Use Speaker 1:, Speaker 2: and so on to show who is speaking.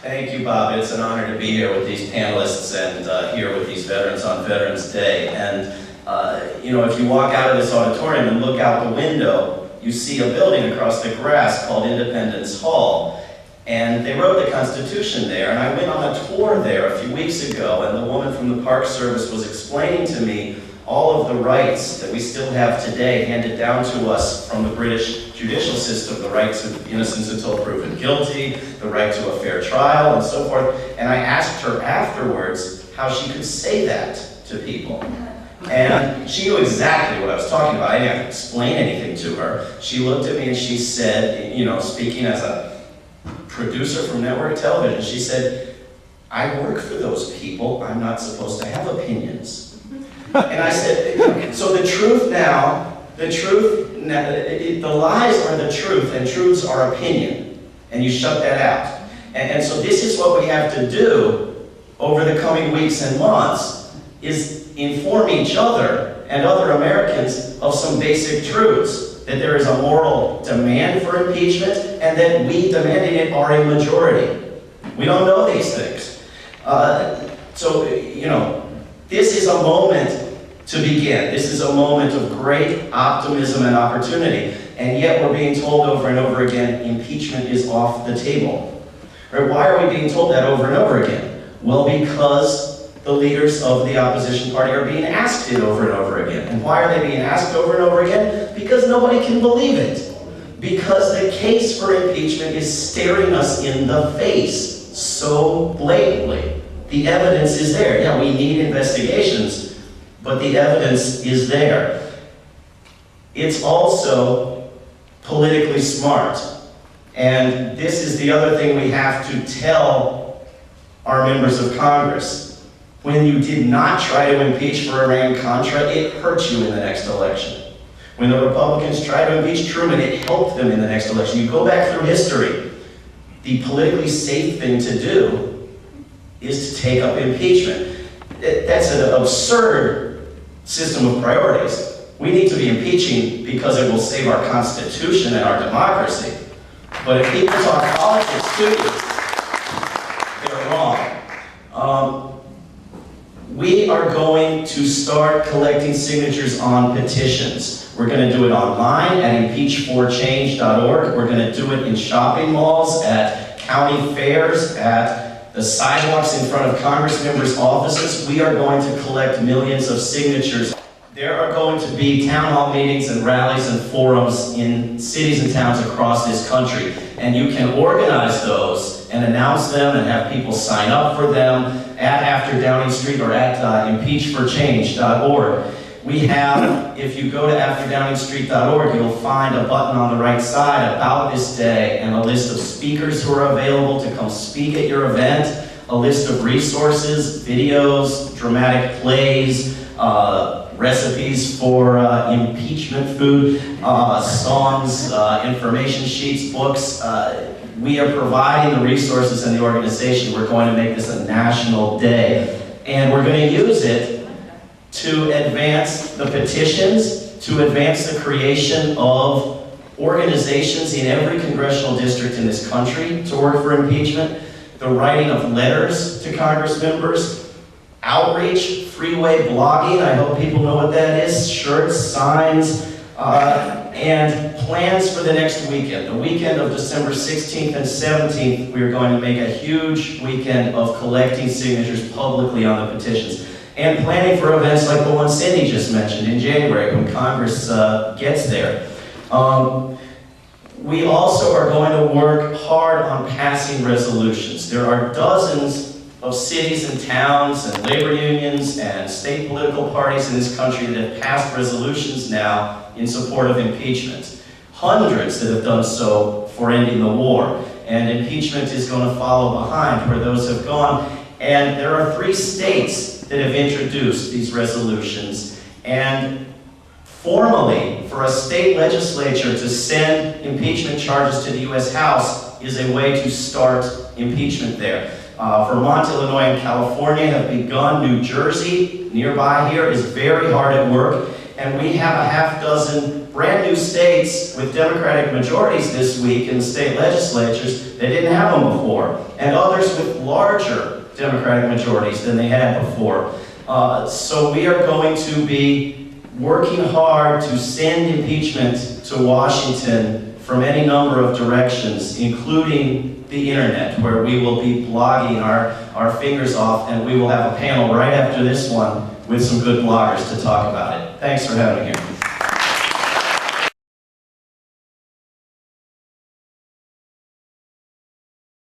Speaker 1: Thank you, Bob. It's an honor to be here with these panelists and here with these veterans on Veterans Day. And, you know, if you walk out of this auditorium and look out the window, you see a building across the grass called Independence Hall. And they wrote the Constitution there, and I went on a tour there a few weeks ago, and the woman from the Park Service was explaining to me all of the rights that we still have today handed down to us from the British judicial system, the right to innocence until proven guilty, the right to a fair trial, and so forth. And I asked her afterwards how she could say that to people. And she knew exactly what I was talking about. I didn't have to explain anything to her. She looked at me and she said, you know, speaking as a producer from network television, she said, "I work for those people. I'm not supposed to have opinions." And I said, so the truth now, the lies are the truth, and truths are opinion. And you shut that out. And so this is what we have to do over the coming weeks and months, is inform each other and other Americans of some basic truths. That there is a moral demand for impeachment, and that we demanding it are a majority. We don't know these things. So, you know, this is a moment to begin. This is a moment of great optimism and opportunity, and yet we're being told over and over again, impeachment is off the table. Right? Why are we being told that over and over again? Well, because the leaders of the opposition party are being asked it over and over again. And why are they being asked over and over again? Because nobody can believe it. Because the case for impeachment is staring us in the face so blatantly. The evidence is there. Yeah, we need investigations, but the evidence is there. It's also politically smart. And this is the other thing we have to tell our members of Congress. When you did not try to impeach for Iran-Contra, it hurt you in the next election. When the Republicans tried to impeach Truman, it helped them in the next election. You go back through history, the politically safe thing to do is to take up impeachment. That's an absurd system of priorities. We need to be impeaching because it will save our Constitution and our democracy. But if people talk politics too, they're wrong. We are going to start collecting signatures on petitions. We're going to do it online at impeach4change.org. We're going to do it in shopping malls, at county fairs, at the sidewalks in front of Congress members' offices. We are going to collect millions of signatures. There are going to be town hall meetings and rallies and forums in cities and towns across this country. And you can organize those and announce them and have people sign up for them at After Downing Street or at impeach4change.org. We have, if you go to afterdowningstreet.org, you'll find a button on the right side about this day and a list of speakers who are available to come speak at your event, a list of resources, videos, dramatic plays, recipes for impeachment food, songs, information sheets, books. We are providing the resources and the organization. We're going to make this a national day. And we're going to use it to advance the petitions, to advance the creation of organizations in every congressional district in this country to work for impeachment, the writing of letters to Congress members, outreach, freeway blogging, I hope people know what that is, shirts, signs, and plans for the next weekend. The weekend of December 16th and 17th, we are going to make a huge weekend of collecting signatures publicly on the petitions. And planning for events like the one Cindy just mentioned in January when Congress gets there. We also are going to work hard on passing resolutions. There are dozens of cities and towns and labor unions and state political parties in this country that have passed resolutions now in support of impeachment. Hundreds that have done so for ending the war. And impeachment is going to follow behind where those have gone. And there are 3 states that have introduced these resolutions. And formally, for a state legislature to send impeachment charges to the U.S. House is a way to start impeachment there. Vermont, Illinois, and California have begun. New Jersey, nearby here, is very hard at work. And we have a half dozen brand new states with Democratic majorities this week in the state legislatures, they didn't have them before, and others with larger Democratic majorities than they had before. So we are going to be working hard to send impeachment to Washington from any number of directions, including the internet, where we will be blogging our fingers off, and we will have a panel right after this one with some good bloggers to talk about it. Thanks for having me here.